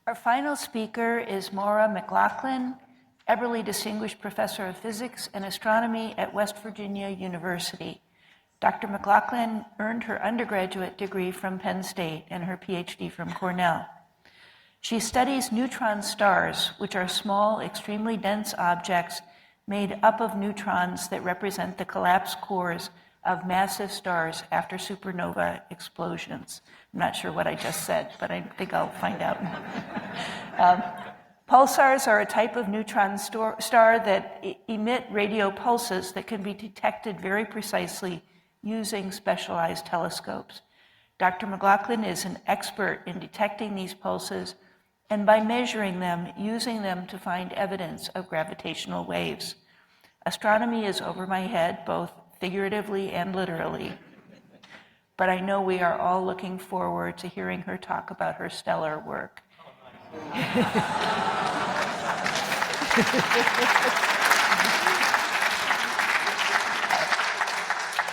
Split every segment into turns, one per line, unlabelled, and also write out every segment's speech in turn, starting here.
Our final speaker is Maura McLaughlin, Eberly Distinguished Professor of Physics and Astronomy at West Virginia University. Dr. McLaughlin earned her undergraduate degree from Penn State and her PhD from Cornell. She studies neutron stars, which are small, extremely dense objects made up of neutrons that represent the collapsed cores of massive stars after supernova explosions. I'm not sure what I just said, but I think I'll find out. Pulsars are a type of neutron star that emit radio pulses that can be detected very precisely using specialized telescopes. Dr. McLaughlin is an expert in detecting these pulses and by measuring them, using them to find evidence of gravitational waves. Astronomy is over my head, both figuratively and literally, but I know we are all looking forward to hearing her talk about her stellar work.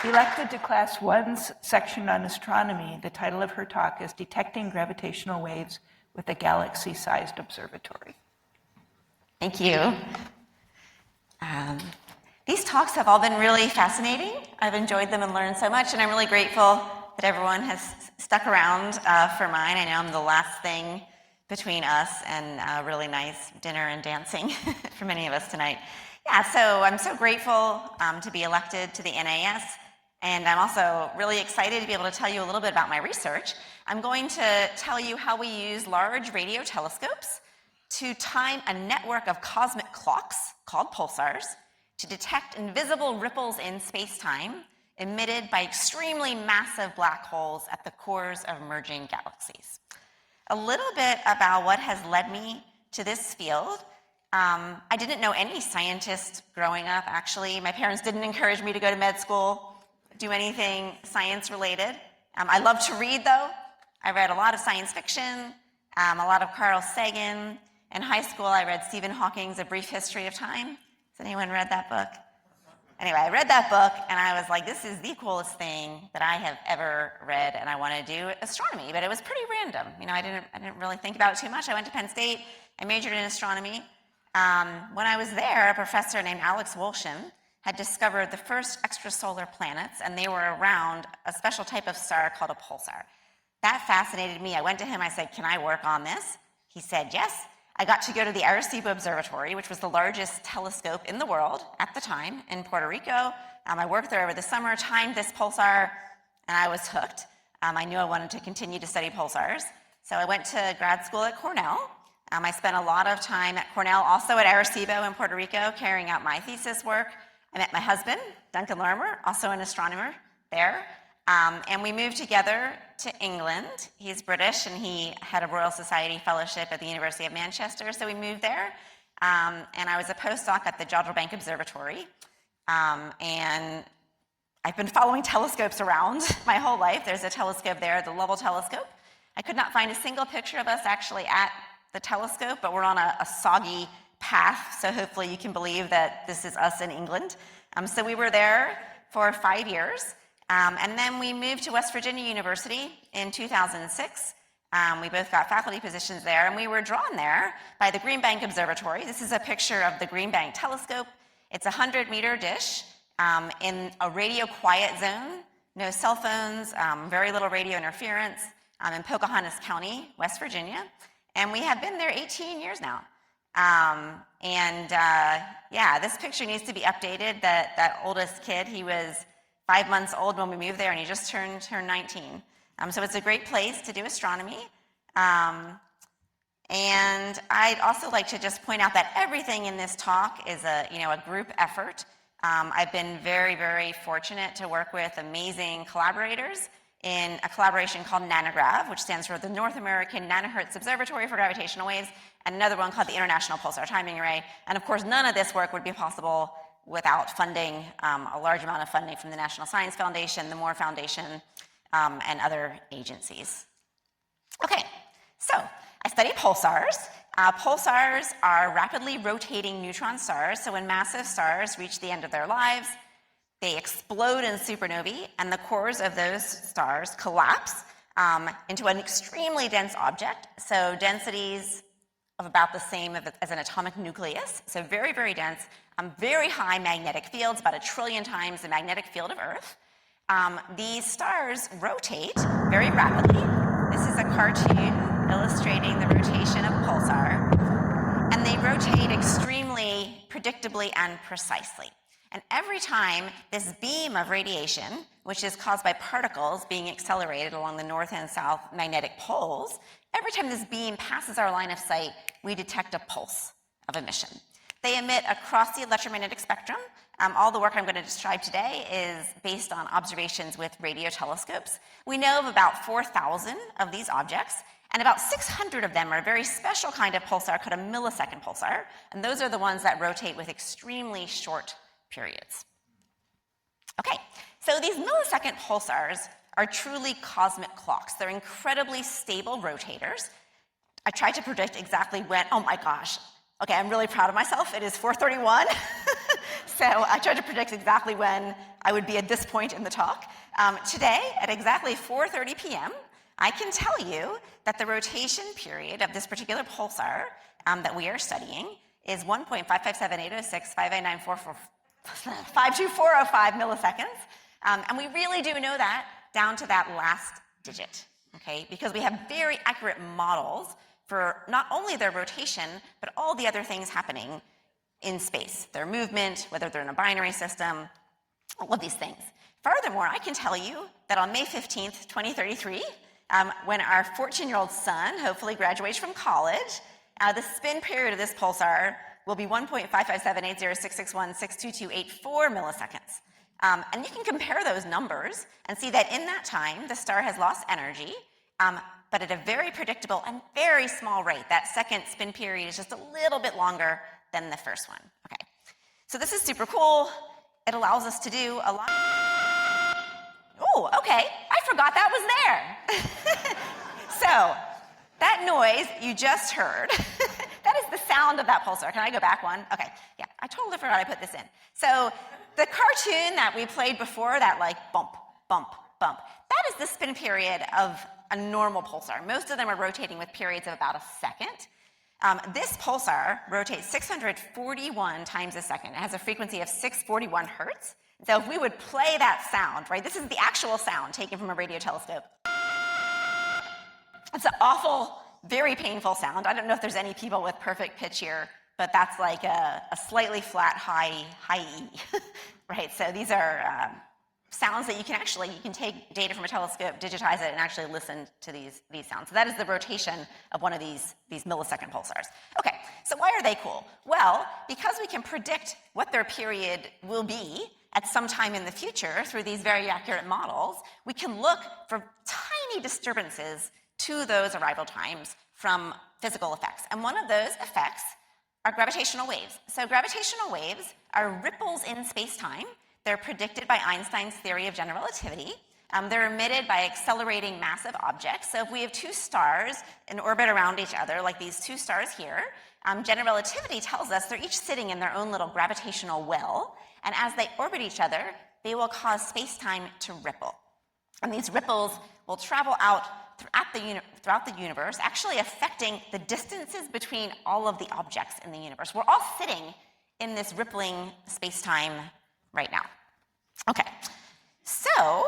Elected to Class 1's section on astronomy, the title of her talk is Detecting Gravitational Waves with a Galaxy-Sized Observatory.
Thank you. These talks have all been really fascinating. I've enjoyed them and learned so much, and I'm really grateful that everyone has stuck around for mine. I know I'm the last thing between us and a really nice dinner and dancing for many of us tonight. Yeah, so I'm so grateful to be elected to the NAS, and I'm also really excited to be able to tell you a little bit about my research. I'm going to tell you how we use large radio telescopes to time a network of cosmic clocks called pulsars to detect invisible ripples in space-time emitted by extremely massive black holes at the cores of emerging galaxies. A little bit about what has led me to this field. I didn't know any scientist growing up, actually. My parents didn't encourage me to go to med school, do anything science-related. I love to read, though. I read a lot of science fiction, a lot of Carl Sagan. In high school, I read Stephen Hawking's A Brief History of Time. Has anyone read that book? Anyway, I read that book, and I was like, this is the coolest thing that I have ever read, and I want to do astronomy, but it was pretty random. You know, I didn't really think about it too much. I went to Penn State. I majored in astronomy. When I was there, a professor named Alex Wolsham had discovered the first extrasolar planets, and they were around a special type of star called a pulsar. That fascinated me. I went to him. I said, can I work on this? He said, yes. I got to go to the Arecibo Observatory, which was the largest telescope in the world at the time in Puerto Rico. I worked there over the summer, timed this pulsar, and I was hooked. I knew I wanted to continue to study pulsars. So I went to grad school at Cornell. I spent a lot of time at Cornell, also at Arecibo in Puerto Rico, carrying out my thesis work. I met my husband, Duncan Larimer, also an astronomer there. And we moved together to England. He's British, and he had a Royal Society fellowship at the University of Manchester, so we moved there. And I was a postdoc at the Jodrell Bank Observatory. And I've been following telescopes around my whole life. There's a telescope there, the Lovell Telescope. I could not find a single picture of us actually at the telescope, but we're on a soggy path, so hopefully you can believe that this is us in England. So we were there for 5 years. And then we moved to West Virginia University in 2006. We both got faculty positions there, and we were drawn there by the Green Bank Observatory. This is a picture of the Green Bank Telescope. It's a 100-meter dish in a radio quiet zone, no cell phones, very little radio interference in Pocahontas County, West Virginia. And we have been there 18 years now. Yeah, this picture needs to be updated. That oldest kid, he was 5 months old when we moved there, and he just turned 19. So it's a great place to do astronomy. And I'd also like to just point out that everything in this talk is a group effort. I've been very, very fortunate to work with amazing collaborators in a collaboration called NanoGrav, which stands for the North American Nanohertz Observatory for Gravitational Waves, and another one called the International Pulsar Timing Array. And of course, none of this work would be possible without funding, a large amount of funding from the National Science Foundation, the Moore Foundation, and other agencies. Okay, so I study pulsars. Pulsars are rapidly rotating neutron stars, so when massive stars reach the end of their lives, they explode in supernovae, and the cores of those stars collapse into an extremely dense object. So densities of about the same as an atomic nucleus, so very, very dense, very high magnetic fields, about 1 trillion times the magnetic field of Earth. These stars rotate very rapidly. This is a cartoon illustrating the rotation of pulsar, and they rotate extremely predictably and precisely. And every time this beam of radiation, which is caused by particles being accelerated along the north and south magnetic poles, every time this beam passes our line of sight, we detect a pulse of emission. They emit across the electromagnetic spectrum. All the work I'm going to describe today is based on observations with radio telescopes. We know of about 4,000 of these objects, and about 600 of them are a very special kind of pulsar called a millisecond pulsar, and those are the ones that rotate with extremely short periods. Okay, so these millisecond pulsars are truly cosmic clocks. They're incredibly stable rotators. I tried to predict exactly when, oh my gosh, okay, I'm really proud of myself. It is 4:31. So I tried to predict exactly when I would be at this point in the talk. Today, at exactly 4:30 p.m., I can tell you that the rotation period of this particular pulsar that we are studying is 1.557806529452405 milliseconds. And we really do know that down to that last digit, okay? Because we have very accurate models for not only their rotation, but all the other things happening in space, their movement, whether they're in a binary system, all of these things. Furthermore, I can tell you that on May 15th, 2033, when our 14-year-old son hopefully graduates from college, the spin period of this pulsar will be 1.5578066162284 milliseconds. And you can compare those numbers and see that in that time, the star has lost energy, but at a very predictable and very small rate. That second spin period is just a little bit longer than the first one. Okay, so this is super cool. It allows us to do a lot. Oh, okay, I forgot that was there. So that noise you just heard, that is the sound of that pulsar. Can I go back one? Okay, yeah, I totally forgot I put this in. So the cartoon that we played before, that like bump, bump, bump, that is the spin period of a normal pulsar. Most of them are rotating with periods of about a second. This pulsar rotates 641 times a second. It has a frequency of 641 hertz. So if we would play that sound, right, this is the actual sound taken from a radio telescope. It's an awful, very painful sound. I don't know if there's any people with perfect pitch here, but that's like a slightly flat high E, right? So these are sounds that you can take data from a telescope, digitize it, and actually listen to these sounds. So that is the rotation of one of these millisecond pulsars. Okay, so why are they cool? Well, because we can predict what their period will be at some time in the future through these very accurate models, we can look for tiny disturbances to those arrival times from physical effects. And one of those effects are gravitational waves. So gravitational waves are ripples in space-time. They're predicted by Einstein's theory of general relativity. They're emitted by accelerating massive objects. So if we have two stars in orbit around each other, like these two stars here, general relativity tells us they're each sitting in their own little gravitational well, and as they orbit each other, they will cause space-time to ripple. And these ripples will travel out throughout the universe, actually affecting the distances between all of the objects in the universe. We're all sitting in this rippling space-time right now. Okay, so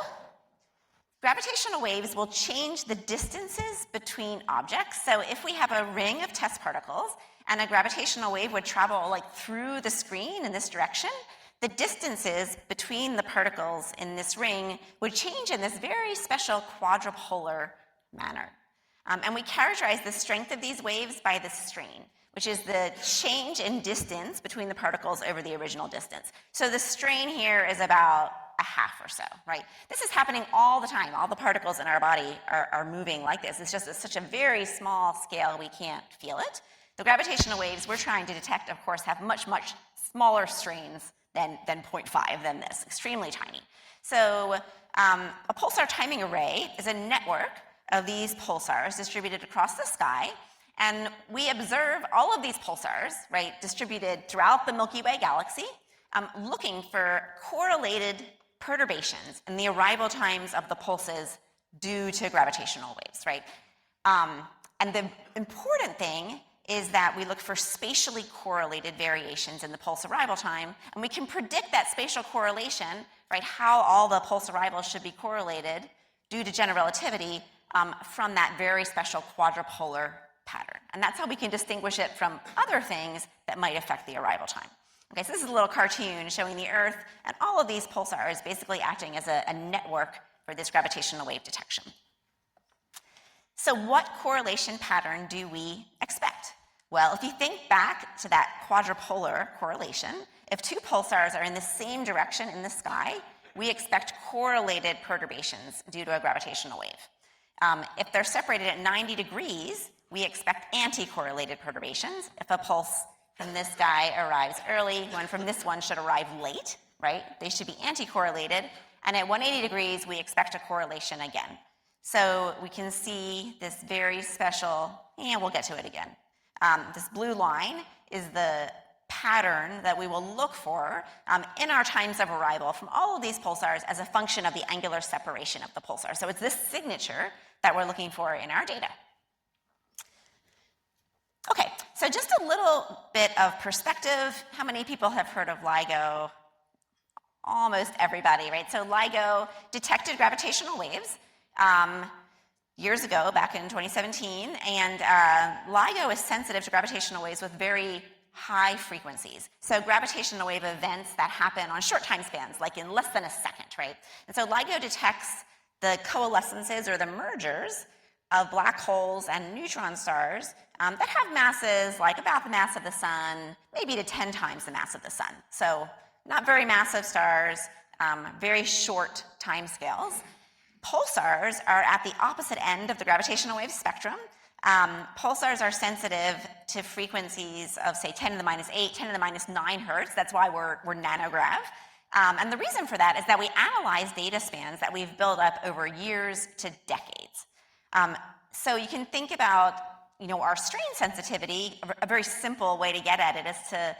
gravitational waves will change the distances between objects. So if we have a ring of test particles and a gravitational wave would travel like through the screen in this direction, the distances between the particles in this ring would change in this very special quadrupolar manner. And we characterize the strength of these waves by the strain, which is the change in distance between the particles over the original distance. So the strain here is about a half or so, right? This is happening all the time. All the particles in our body are moving like this. It's just such a very small scale, we can't feel it. The gravitational waves we're trying to detect, of course, have much, much smaller strains than 0.5, than this, extremely tiny. So a pulsar timing array is a network of these pulsars distributed across the sky. And we observe all of these pulsars, right, distributed throughout the Milky Way galaxy, looking for correlated perturbations in the arrival times of the pulses due to gravitational waves, right? And the important thing is that we look for spatially correlated variations in the pulse arrival time, and we can predict that spatial correlation, right, how all the pulse arrivals should be correlated due to general relativity from that very special quadrupolar pattern. And that's how we can distinguish it from other things that might affect the arrival time. Okay, so this is a little cartoon showing the Earth and all of these pulsars basically acting as a network for this gravitational wave detection. So what correlation pattern do we expect? Well, if you think back to that quadrupolar correlation, if two pulsars are in the same direction in the sky, we expect correlated perturbations due to a gravitational wave. If they're separated at 90 degrees, we expect anti-correlated perturbations. If a pulse from this guy arrives early, one from this one should arrive late, right? They should be anti-correlated. And at 180 degrees, we expect a correlation again. So we can see this very special, and we'll get to it again. This blue line is the pattern that we will look for in our times of arrival from all of these pulsars as a function of the angular separation of the pulsar. So it's this signature that we're looking for in our data. Okay, so just a little bit of perspective. How many people have heard of LIGO? Almost everybody, right? So LIGO detected gravitational waves years ago, back in 2017, and LIGO is sensitive to gravitational waves with very high frequencies. So gravitational wave events that happen on short time spans, like in less than a second, right? And so LIGO detects the coalescences or the mergers of black holes and neutron stars that have masses like about the mass of the sun, maybe to 10 times the mass of the sun. So not very massive stars, very short time scales. Pulsars are at the opposite end of the gravitational wave spectrum. Pulsars are sensitive to frequencies of, say, 10 to the minus 8, 10 to the minus 9 hertz. That's why we're nanograv. And the reason for that is that we analyze data spans that we've built up over years to decades. So you can think about, our strain sensitivity. A very simple way to get at it is to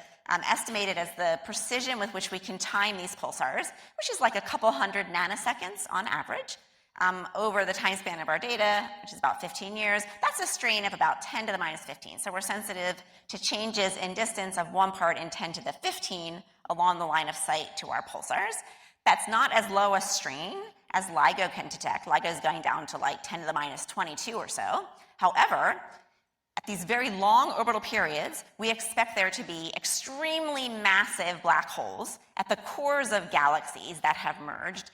estimate it as the precision with which we can time these pulsars, which is like a couple hundred nanoseconds on average. Over the time span of our data, which is about 15 years, that's a strain of about 10 to the minus 15. So we're sensitive to changes in distance of 1 part in 10 to the 15 along the line of sight to our pulsars. That's not as low a strain as LIGO can detect. LIGO is going down to like 10 to the minus 22 or so. However, at these very long orbital periods, we expect there to be extremely massive black holes at the cores of galaxies that have merged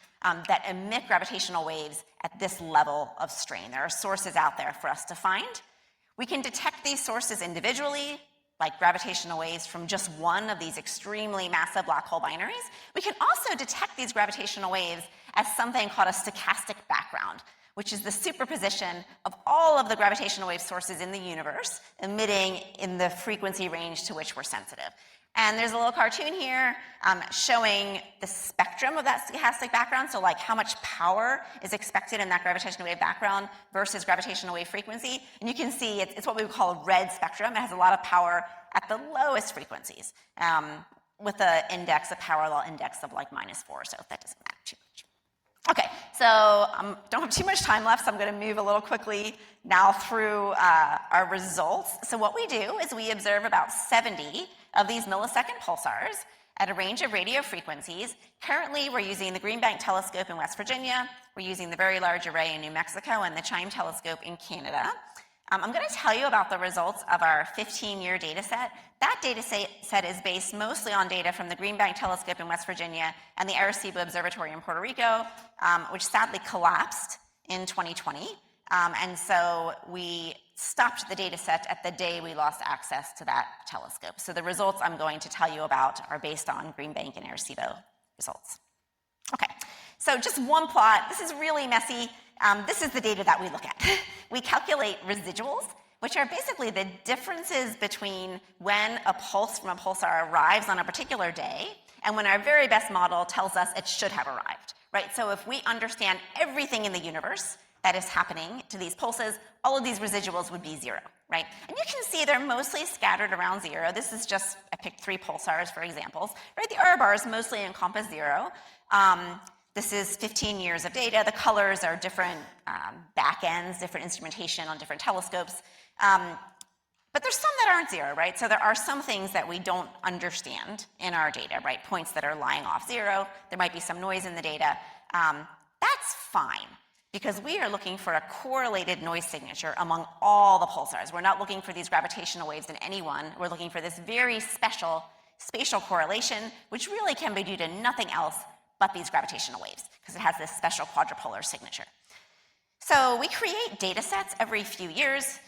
that emit gravitational waves at this level of strain. There are sources out there for us to find. We can detect these sources individually, like gravitational waves from just one of these extremely massive black hole binaries. We can also detect these gravitational waves as something called a stochastic background, which is the superposition of all of the gravitational wave sources in the universe emitting in the frequency range to which we're sensitive. And there's a little cartoon here showing the spectrum of that stochastic background, so like how much power is expected in that gravitational wave background versus gravitational wave frequency. And you can see it's what we would call a red spectrum. It has a lot of power at the lowest frequencies with an index, a power law index of like -4, so that doesn't matter too much. Okay, so don't have too much time left, so I'm going to move a little quickly now through our results. So what we do is we observe about 70 of these millisecond pulsars at a range of radio frequencies. Currently, we're using the Green Bank Telescope in West Virginia, we're using the Very Large Array in New Mexico, and the Chime Telescope in Canada. I'm going to tell you about the results of our 15-year data set. That data set is based mostly on data from the Green Bank Telescope in West Virginia and the Arecibo Observatory in Puerto Rico, which sadly collapsed in 2020. And so we stopped the data set at the day we lost access to that telescope. So the results I'm going to tell you about are based on Green Bank and Arecibo results. Okay, so just one plot. This is really messy. This is the data that we look at. We calculate residuals, which are basically the differences between when a pulse from a pulsar arrives on a particular day and when our very best model tells us it should have arrived, right? So if we understand everything in the universe that is happening to these pulses, all of these residuals would be 0, right? And you can see they're mostly scattered around 0. This is just, I picked 3 pulsars for examples, right? The error bars mostly encompass 0. This is 15 years of data. The colors are different back ends, different instrumentation on different telescopes. But there's some that aren't zero, right? So there are some things that we don't understand in our data, right? Points that are lying off zero. There might be some noise in the data. That's fine, because we are looking for a correlated noise signature among all the pulsars. We're not looking for these gravitational waves in any one. We're looking for this very special spatial correlation, which really can be due to nothing else but these gravitational waves, because it has this special quadrupolar signature. So we create data sets every few years.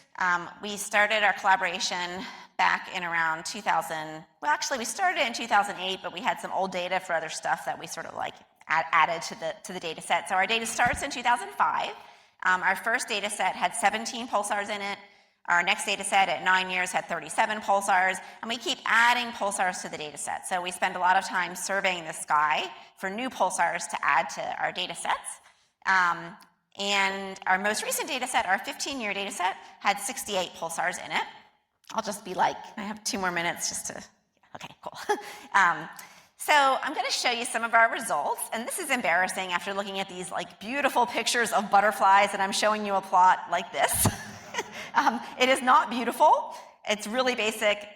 We started our collaboration back in around 2000. Well, actually, we started in 2008, but we had some old data for other stuff that we sort of like added to the data set. So our data starts in 2005. Our first data set had 17 pulsars in it. Our next data set at 9 years had 37 pulsars, and we keep adding pulsars to the data set. So we spend a lot of time surveying the sky for new pulsars to add to our data sets. And our most recent data set, our 15-year data set, had 68 pulsars in it. I'll just be like, I have 2 more minutes just to, okay, cool. So I'm going to show you some of our results, and this is embarrassing after looking at these like beautiful pictures of butterflies, and I'm showing you a plot like this. It is not beautiful. It's really basic,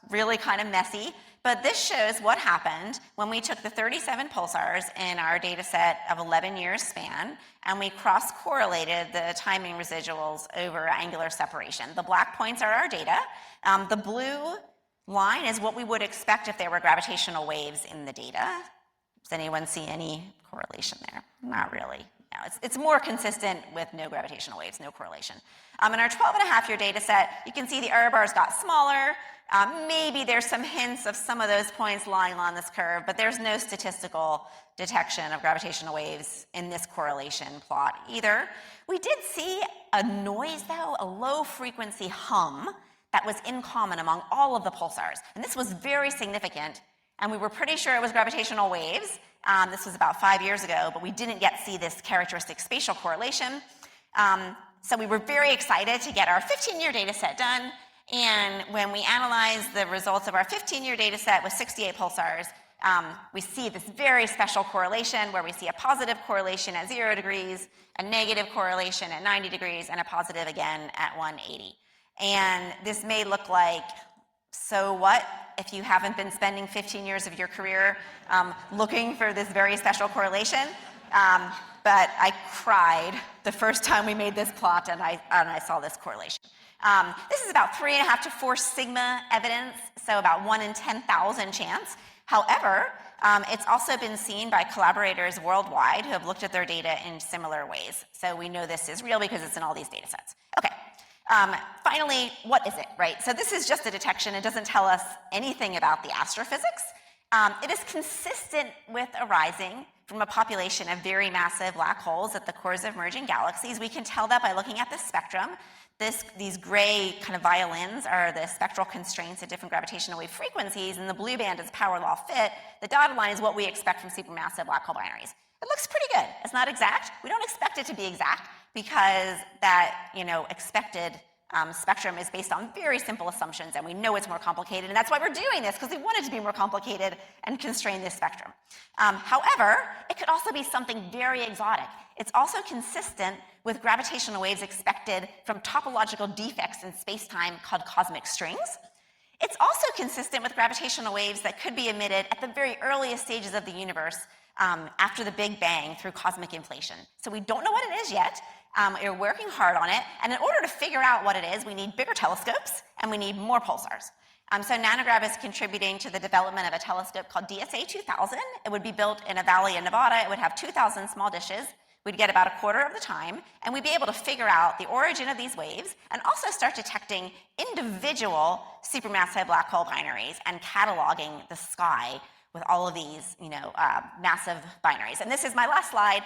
really kind of messy. But this shows what happened when we took the 37 pulsars in our data set of 11 years span, and we cross-correlated the timing residuals over angular separation. The black points are our data. The blue line is what we would expect if there were gravitational waves in the data. Does anyone see any correlation there? Not really. No, it's more consistent with no gravitational waves, no correlation. In our 12.5-year data set, you can see the error bars got smaller. Maybe there's some hints of some of those points lying on this curve, but there's no statistical detection of gravitational waves in this correlation plot either. We did see a noise, though, a low-frequency hum that was in common among all of the pulsars. And this was very significant, and we were pretty sure it was gravitational waves. This was about 5 years ago, but we didn't yet see this characteristic spatial correlation. So we were very excited to get our 15-year data set done. And when we analyzed the results of our 15-year data set with 68 pulsars, we see this very special correlation where we see a positive correlation at 0 degrees, a negative correlation at 90 degrees, and a positive again at 180. And this may look like, so what if you haven't been spending 15 years of your career looking for this very special correlation? But I cried the first time we made this plot and I saw this correlation. This is about 3.5 to 4 sigma evidence, so about 1 in 10,000 chance. However, it's also been seen by collaborators worldwide who have looked at their data in similar ways. So we know this is real because it's in all these data sets. Okay. Finally, what is it, right? So this is just a detection. It doesn't tell us anything about the astrophysics. It is consistent with arising from a population of very massive black holes at the cores of merging galaxies. We can tell that by looking at the spectrum. These gray kind of violins are the spectral constraints at different gravitational wave frequencies, and the blue band is power law fit. The dotted line is what we expect from supermassive black hole binaries. It looks pretty good. It's not exact. We don't expect it to be exact because that, expected spectrum is based on very simple assumptions, and we know it's more complicated, and that's why we're doing this, because we want it to be more complicated and constrain this spectrum. However, it could also be something very exotic. It's also consistent with gravitational waves expected from topological defects in spacetime called cosmic strings. It's also consistent with gravitational waves that could be emitted at the very earliest stages of the universe after the Big Bang through cosmic inflation. So we don't know what it is yet. We're working hard on it, and in order to figure out what it is, we need bigger telescopes, and we need more pulsars. So Nanograv is contributing to the development of a telescope called DSA 2000. It would be built in a valley in Nevada. It would have 2,000 small dishes. We'd get about a quarter of the time, and we'd be able to figure out the origin of these waves and also start detecting individual supermassive black hole binaries and cataloging the sky with all of these, massive binaries. And this is my last slide.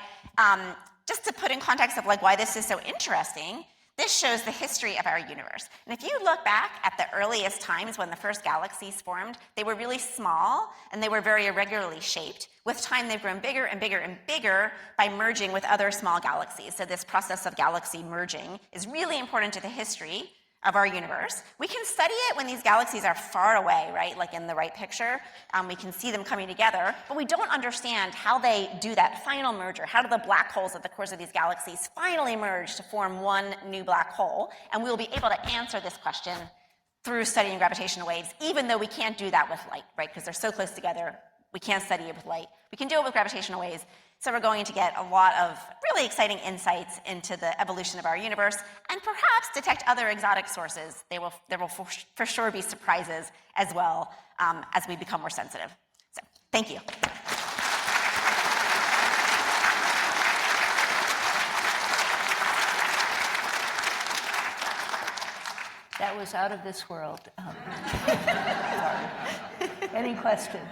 Just to put in context of why this is so interesting, this shows the history of our universe. And if you look back at the earliest times when the first galaxies formed, they were really small and they were very irregularly shaped. With time, they've grown bigger and bigger and bigger by merging with other small galaxies. So this process of galaxy merging is really important to the history of our universe. We can study it when these galaxies are far away, right? Like in the right picture. We can see them coming together, but we don't understand how they do that final merger. How do the black holes at the cores of these galaxies finally merge to form one new black hole? And we'll be able to answer this question through studying gravitational waves, even though we can't do that with light, right? Because they're so close together, we can't study it with light. We can do it with gravitational waves. So we're going to get a lot of really exciting insights into the evolution of our universe and perhaps detect other exotic sources. There will for sure be surprises as well as we become more sensitive. So thank you.
That was out of this world. Any questions?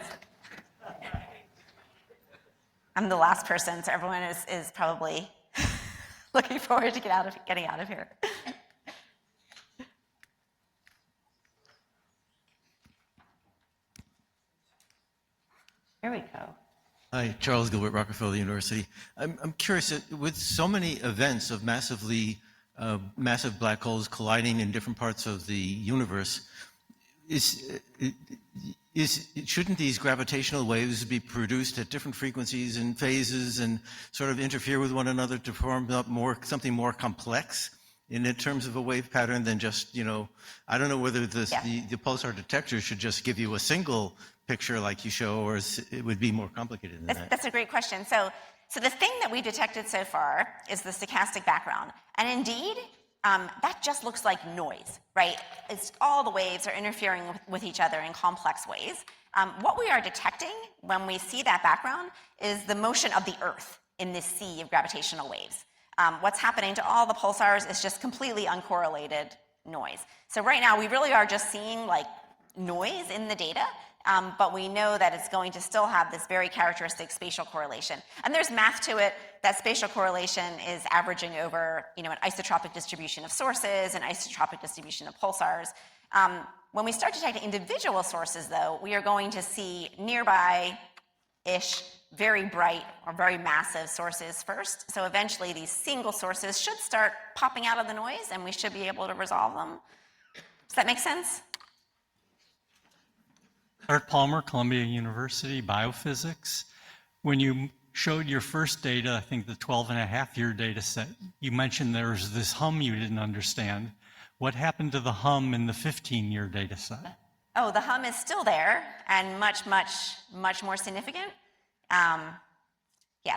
I'm the last person, so everyone is probably looking forward to getting out of here.
Here we go.
Hi, Charles Gilbert, Rockefeller University. I'm curious, with so many events of massive black holes colliding in different parts of the universe, shouldn't these gravitational waves be produced at different frequencies and phases and sort of interfere with one another to form up something more complex in terms of a wave pattern than just, I don't know whether the pulsar detector should just give you a single picture like you show, or it would be more complicated than that.
That's a great question. So the thing that we detected so far is the stochastic background. And indeed, that just looks like noise, right? It's all the waves are interfering with each other in complex ways. What we are detecting when we see that background is the motion of the Earth in this sea of gravitational waves. What's happening to all the pulsars is just completely uncorrelated noise. So right now, we really are just seeing like noise in the data, but we know that it's going to still have this very characteristic spatial correlation. And there's math to it. That spatial correlation is averaging over, an isotropic distribution of sources, an isotropic distribution of pulsars. When we start detecting individual sources, though, we are going to see nearby-ish, very bright or very massive sources first. So eventually, these single sources should start popping out of the noise, and we should be able to resolve them. Does that make sense?
Art Palmer, Columbia University, Biophysics. When you showed your first data, I think the 12.5-year data set, you mentioned there was this hum you didn't understand. What happened to the hum in the 15-year data set?
Oh, the hum is still there and much, much, much more significant.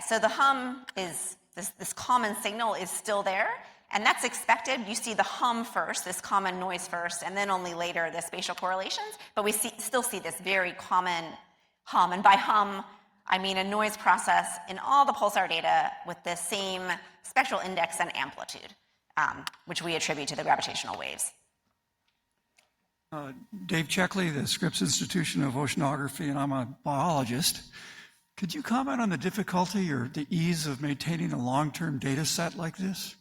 So the hum is, this common signal is still there. And that's expected. You see the hum first, this common noise first, and then only later the spatial correlations. But we still see this very common hum. And by hum, I mean a noise process in all the pulsar data with the same spectral index and amplitude, which we attribute to the gravitational waves.
Dave Checkley, the Scripps Institution of Oceanography, and I'm a biologist. Could you comment on the difficulty or the ease of maintaining a long-term data set like this?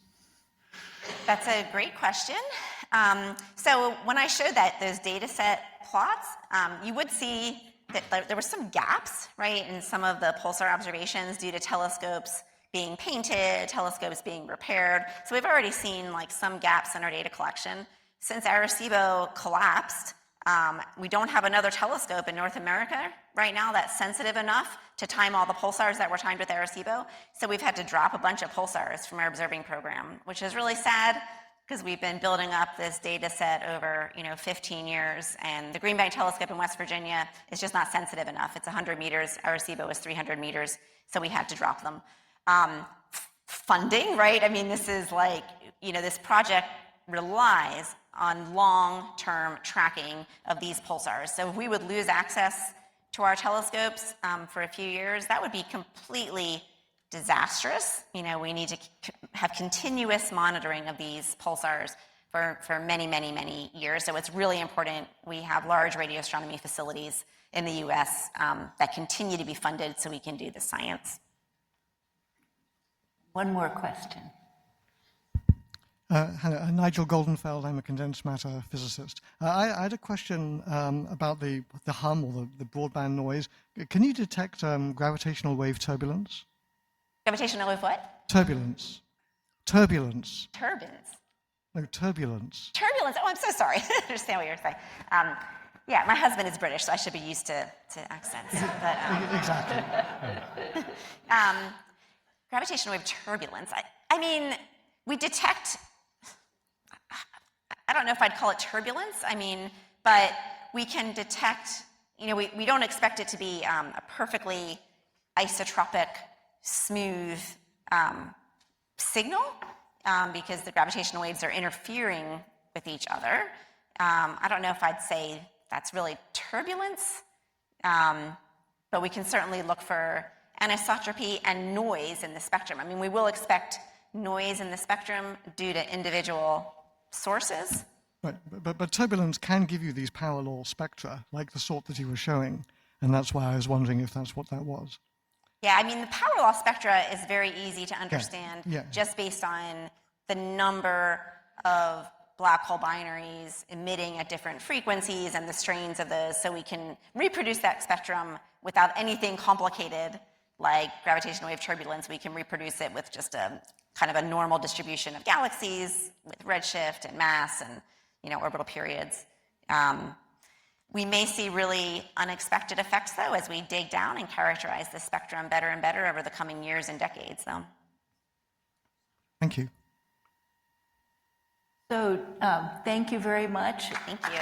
That's a great question. So when I showed those data set plots, you would see that there were some gaps, right, in some of the pulsar observations due to telescopes being painted, telescopes being repaired. So we've already seen like some gaps in our data collection. Since Arecibo collapsed, we don't have another telescope in North America right now that's sensitive enough to time all the pulsars that were timed with Arecibo. So we've had to drop a bunch of pulsars from our observing program, which is really sad because we've been building up this data set over 15 years, and the Green Bank Telescope in West Virginia is just not sensitive enough. It's 100 meters. Arecibo is 300 meters, so we had to drop them. Funding, right? I mean, this is like, this project relies on long-term tracking of these pulsars. So if we would lose access to our telescopes for a few years, that would be completely disastrous. We need to have continuous monitoring of these pulsars for many, many, many years. So it's really important we have large radio astronomy facilities in the US that continue to be funded so we can do the science.
One more question.
Hello, Nigel Goldenfeld. I'm a condensed matter physicist. I had a question about the hum or the broadband noise. Can you detect gravitational wave turbulence?
Gravitational wave what?
Turbulence. Turbulence.
Turbines.
No, turbulence.
Turbulence. Oh, I'm so sorry. I understand what you're saying. Yeah, my husband is British, so I should be used to accents. But,
Exactly.
gravitational wave turbulence. I mean, we detect, I don't know if I'd call it turbulence, but we can detect, we don't expect it to be a perfectly isotropic, smooth signal because the gravitational waves are interfering with each other. I don't know if I'd say that's really turbulence, but we can certainly look for anisotropy and noise in the spectrum. We will expect noise in the spectrum due to individual sources.
Right, but turbulence can give you these parallel spectra, like the sort that you were showing, and that's why I was wondering if that's what that was.
Yeah, the power law spectra is very easy to understand just based on the number of black hole binaries emitting at different frequencies and the strains of those, so we can reproduce that spectrum without anything complicated like gravitational wave turbulence. We can reproduce it with just a kind of a normal distribution of galaxies with redshift and mass and orbital periods. We may see really unexpected effects, though, as we dig down and characterize the spectrum better and better over the coming years and decades, though.
Thank you.
So thank you very much.
Thank you.